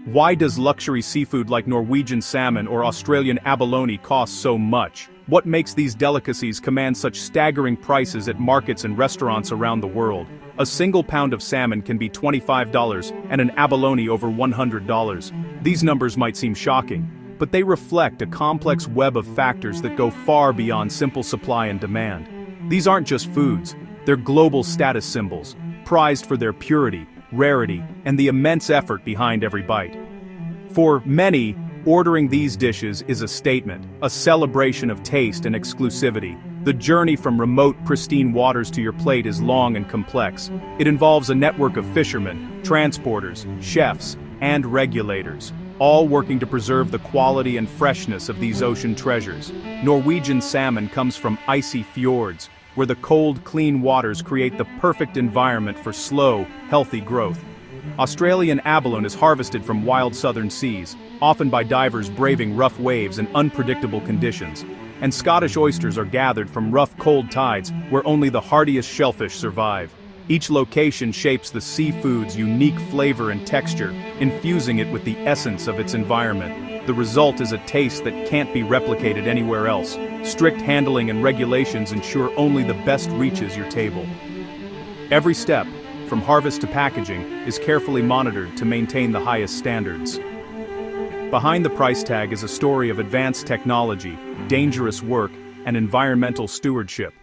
Why does luxury seafood like Norwegian salmon or Australian abalone cost so much? What makes these delicacies command such staggering prices at markets and restaurants around the world? A single pound of salmon can be $25 and an abalone over $100. These numbers might seem shocking, but they reflect a complex web of factors that go far beyond simple supply and demand. These aren't just foods, they're global status symbols, prized for their purity, rarity, and the immense effort behind every bite. For many, ordering these dishes is a statement, a celebration of taste and exclusivity. The journey from remote, pristine waters to your plate is long and complex. It involves a network of fishermen, transporters, chefs, and regulators, all working to preserve the quality and freshness of these ocean treasures. Norwegian salmon comes from icy fjords, where the cold, clean waters create the perfect environment for slow, healthy growth. Australian abalone is harvested from wild southern seas, often by divers braving rough waves and unpredictable conditions. And Scottish oysters are gathered from rough, cold tides, where only the hardiest shellfish survive. Each location shapes the seafood's unique flavor and texture, infusing it with the essence of its environment. The result is a taste that can't be replicated anywhere else. Strict handling and regulations ensure only the best reaches your table. Every step, from harvest to packaging, is carefully monitored to maintain the highest standards. Behind the price tag is a story of advanced technology, dangerous work, and environmental stewardship.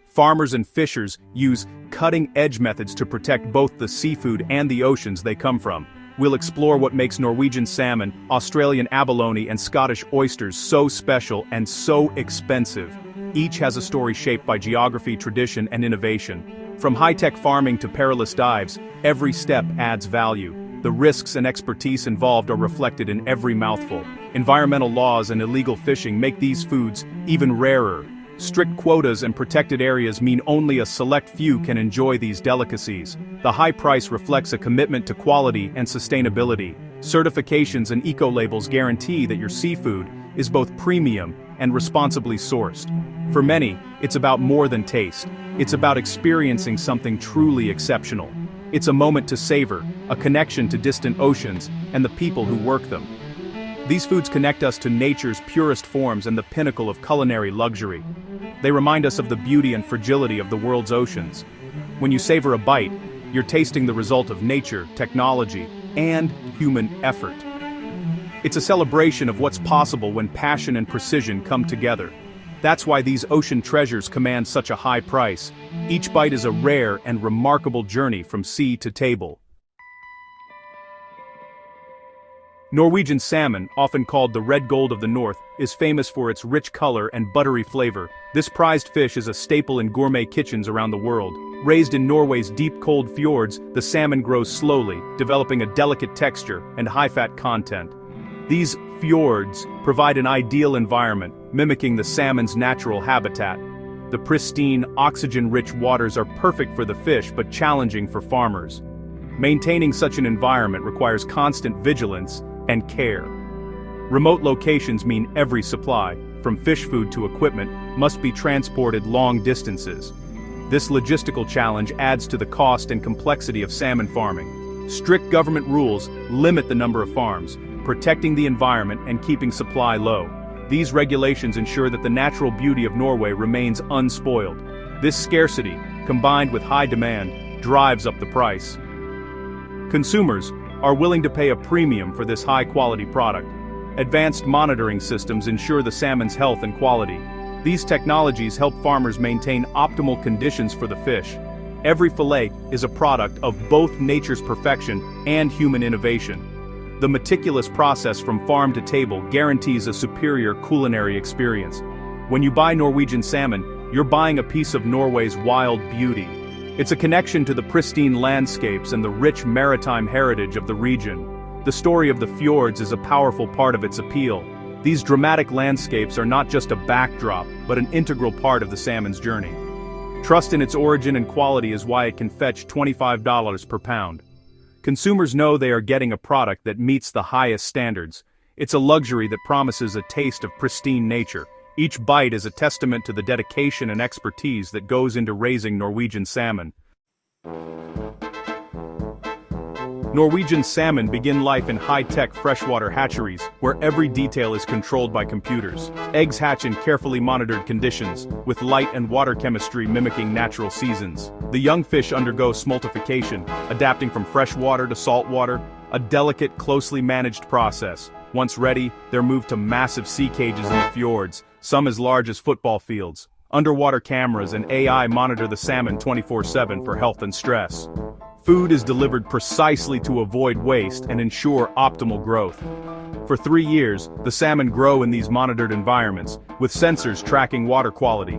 Farmers and fishers use cutting-edge methods to protect both the seafood and the oceans they come from. We'll explore what makes Norwegian salmon, Australian abalone, and Scottish oysters so special and so expensive. Each has a story shaped by geography, tradition, and innovation. From high-tech farming to perilous dives, every step adds value. The risks and expertise involved are reflected in every mouthful. Environmental laws and illegal fishing make these foods even rarer. Strict quotas and protected areas mean only a select few can enjoy these delicacies. The high price reflects a commitment to quality and sustainability. Certifications and eco-labels guarantee that your seafood is both premium and responsibly sourced. For many, it's about more than taste. It's about experiencing something truly exceptional. It's a moment to savor, a connection to distant oceans, and the people who work them. These foods connect us to nature's purest forms and the pinnacle of culinary luxury. They remind us of the beauty and fragility of the world's oceans. When you savor a bite, you're tasting the result of nature, technology, and human effort. It's a celebration of what's possible when passion and precision come together. That's why these ocean treasures command such a high price. Each bite is a rare and remarkable journey from sea to table. Norwegian salmon, often called the red gold of the north, is famous for its rich color and buttery flavor. This prized fish is a staple in gourmet kitchens around the world. Raised in Norway's deep cold fjords, the salmon grows slowly, developing a delicate texture and high-fat content. These fjords provide an ideal environment, mimicking the salmon's natural habitat. The pristine, oxygen-rich waters are perfect for the fish but challenging for farmers. Maintaining such an environment requires constant vigilance and care. Remote locations mean every supply, from fish food to equipment, must be transported long distances. This logistical challenge adds to the cost and complexity of salmon farming. Strict government rules limit the number of farms, protecting the environment and keeping supply low. These regulations ensure that the natural beauty of Norway remains unspoiled. This scarcity, combined with high demand, drives up the price. Consumers are willing to pay a premium for this high-quality product. Advanced monitoring systems ensure the salmon's health and quality. These technologies help farmers maintain optimal conditions for the fish. Every fillet is a product of both nature's perfection and human innovation. The meticulous process from farm to table guarantees a superior culinary experience. When you buy Norwegian salmon, you're buying a piece of Norway's wild beauty. It's a connection to the pristine landscapes and the rich maritime heritage of the region. The story of the fjords is a powerful part of its appeal. These dramatic landscapes are not just a backdrop, but an integral part of the salmon's journey. Trust in its origin and quality is why it can fetch $25 per pound. Consumers know they are getting a product that meets the highest standards. It's a luxury that promises a taste of pristine nature. Each bite is a testament to the dedication and expertise that goes into raising Norwegian salmon. Norwegian salmon begin life in high-tech freshwater hatcheries, where every detail is controlled by computers. Eggs hatch in carefully monitored conditions, with light and water chemistry mimicking natural seasons. The young fish undergo smoltification, adapting from freshwater to saltwater, a delicate, closely managed process. Once ready, they're moved to massive sea cages in the fjords, some as large as football fields. Underwater cameras and AI monitor the salmon 24/7 for health and stress. Food is delivered precisely to avoid waste and ensure optimal growth. For 3 years, the salmon grow in these monitored environments, with sensors tracking water quality.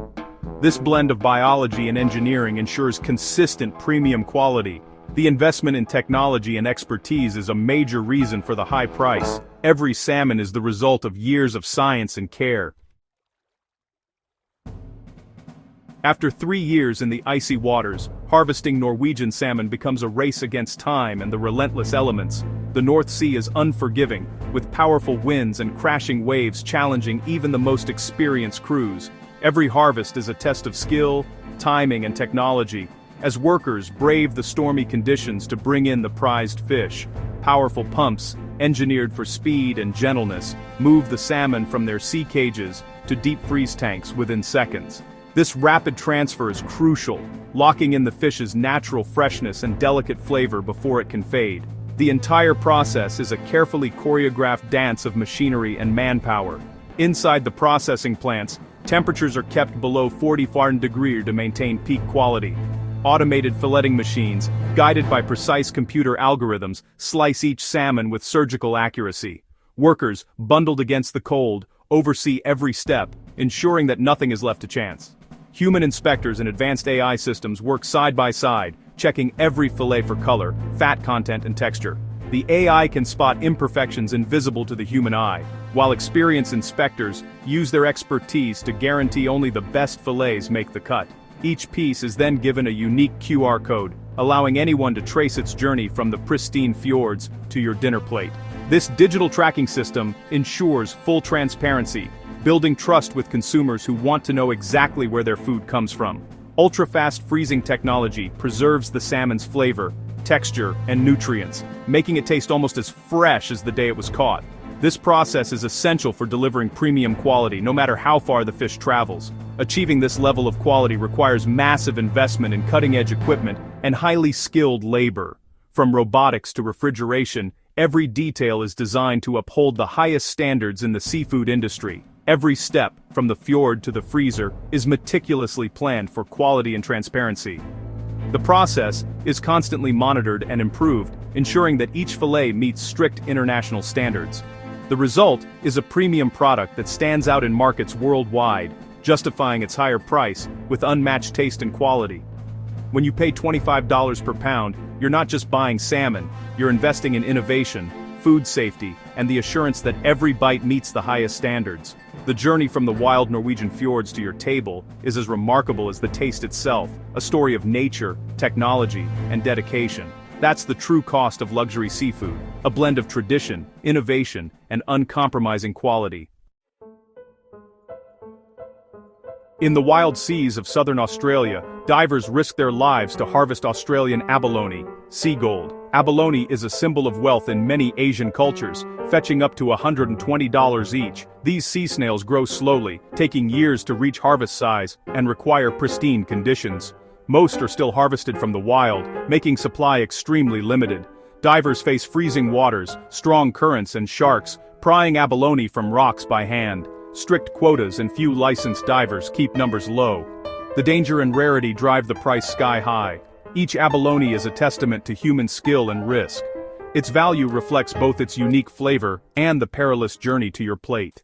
This blend of biology and engineering ensures consistent premium quality. The investment in technology and expertise is a major reason for the high price. Every salmon is the result of years of science and care. After 3 years in the icy waters, harvesting Norwegian salmon becomes a race against time and the relentless elements. The North Sea is unforgiving, with powerful winds and crashing waves challenging even the most experienced crews. Every harvest is a test of skill, timing and technology, as workers brave the stormy conditions to bring in the prized fish. Powerful pumps, engineered for speed and gentleness, move the salmon from their sea cages to deep freeze tanks within seconds. This rapid transfer is crucial, locking in the fish's natural freshness and delicate flavor before it can fade. The entire process is a carefully choreographed dance of machinery and manpower. Inside the processing plants, temperatures are kept below 40 Fahrenheit to maintain peak quality. Automated filleting machines, guided by precise computer algorithms, slice each salmon with surgical accuracy. Workers, bundled against the cold, oversee every step, ensuring that nothing is left to chance. Human inspectors and advanced AI systems work side by side, checking every fillet for color, fat content and texture. The AI can spot imperfections invisible to the human eye, while experienced inspectors use their expertise to guarantee only the best fillets make the cut. Each piece is then given a unique QR code, allowing anyone to trace its journey from the pristine fjords to your dinner plate. This digital tracking system ensures full transparency, building trust with consumers who want to know exactly where their food comes from. Ultra-fast freezing technology preserves the salmon's flavor, texture, and nutrients, making it taste almost as fresh as the day it was caught. This process is essential for delivering premium quality no matter how far the fish travels. Achieving this level of quality requires massive investment in cutting-edge equipment and highly skilled labor. From robotics to refrigeration, every detail is designed to uphold the highest standards in the seafood industry. Every step, from the fjord to the freezer, is meticulously planned for quality and transparency. The process is constantly monitored and improved, ensuring that each fillet meets strict international standards. The result is a premium product that stands out in markets worldwide, justifying its higher price with unmatched taste and quality. When you pay $25 per pound, you're not just buying salmon, you're investing in innovation, food safety, and the assurance that every bite meets the highest standards. The journey from the wild Norwegian fjords to your table is as remarkable as the taste itself, a story of nature, technology, and dedication. That's the true cost of luxury seafood, a blend of tradition, innovation, and uncompromising quality. In the wild seas of southern Australia, divers risk their lives to harvest Australian abalone, sea gold. Abalone is a symbol of wealth in many Asian cultures, fetching up to $120 each. These sea snails grow slowly, taking years to reach harvest size, and require pristine conditions. Most are still harvested from the wild, making supply extremely limited. Divers face freezing waters, strong currents and sharks, prying abalone from rocks by hand. Strict quotas and few licensed divers keep numbers low. The danger and rarity drive the price sky high. Each abalone is a testament to human skill and risk. Its value reflects both its unique flavor and the perilous journey to your plate.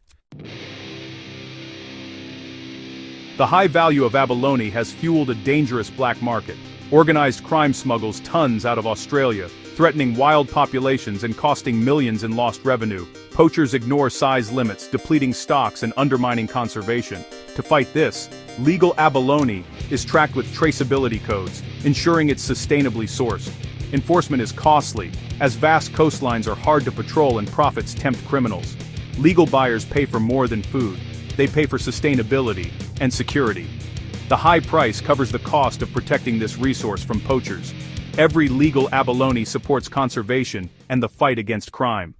The high value of abalone has fueled a dangerous black market. Organized crime smuggles tons out of Australia, threatening wild populations and costing millions in lost revenue. Poachers ignore size limits, depleting stocks and undermining conservation. To fight this, legal abalone is tracked with traceability codes, ensuring it's sustainably sourced. Enforcement is costly, as vast coastlines are hard to patrol and profits tempt criminals. Legal buyers pay for more than food. They pay for sustainability and security. The high price covers the cost of protecting this resource from poachers. Every legal abalone supports conservation and the fight against crime.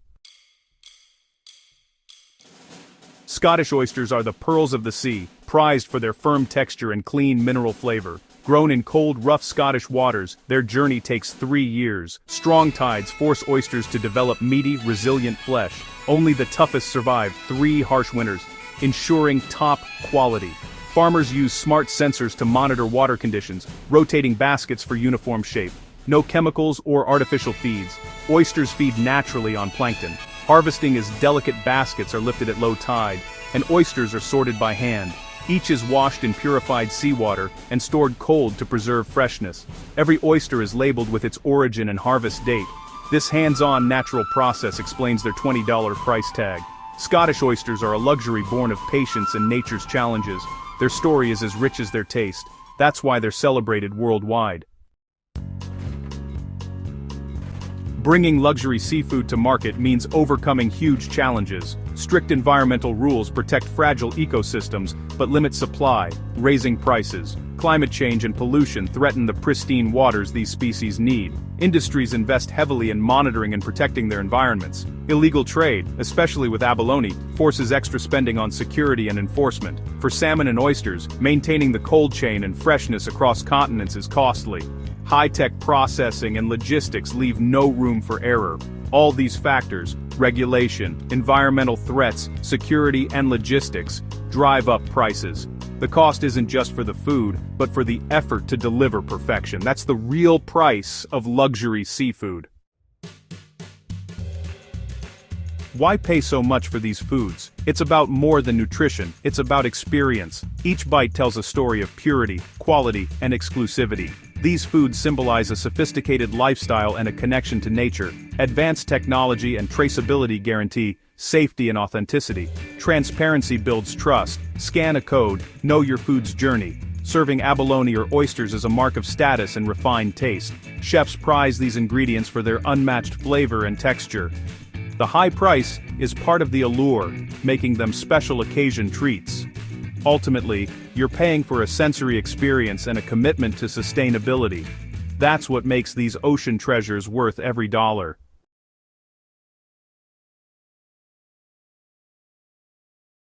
Scottish oysters are the pearls of the sea, prized for their firm texture and clean mineral flavor. Grown in cold, rough Scottish waters, their journey takes 3 years. Strong tides force oysters to develop meaty, resilient flesh. Only the toughest survive 3 harsh winters, ensuring top quality. Farmers use smart sensors to monitor water conditions, rotating baskets for uniform shape. No chemicals or artificial feeds. Oysters feed naturally on plankton. Harvesting as delicate baskets are lifted at low tide, and oysters are sorted by hand. Each is washed in purified seawater and stored cold to preserve freshness. Every oyster is labeled with its origin and harvest date. This hands-on natural process explains their $20 price tag. Scottish oysters are a luxury born of patience and nature's challenges. Their story is as rich as their taste. That's why they're celebrated worldwide. Bringing luxury seafood to market means overcoming huge challenges. Strict environmental rules protect fragile ecosystems, but limit supply, raising prices. Climate change and pollution threaten the pristine waters these species need. Industries invest heavily in monitoring and protecting their environments. Illegal trade, especially with abalone, forces extra spending on security and enforcement. For salmon and oysters, maintaining the cold chain and freshness across continents is costly. High-tech processing and logistics leave no room for error. All these factors, regulation, environmental threats, security and logistics, drive up prices. The cost isn't just for the food, but for the effort to deliver perfection. That's the real price of luxury seafood. Why pay so much for these foods? It's about more than nutrition, it's about experience. Each bite tells a story of purity, quality, and exclusivity. These foods symbolize a sophisticated lifestyle and a connection to nature. Advanced technology and traceability guarantee safety and authenticity. Transparency builds trust. Scan a code, know your food's journey. Serving abalone or oysters is a mark of status and refined taste. Chefs prize these ingredients for their unmatched flavor and texture. The high price is part of the allure, making them special occasion treats. Ultimately, you're paying for a sensory experience and a commitment to sustainability. That's what makes these ocean treasures worth every dollar.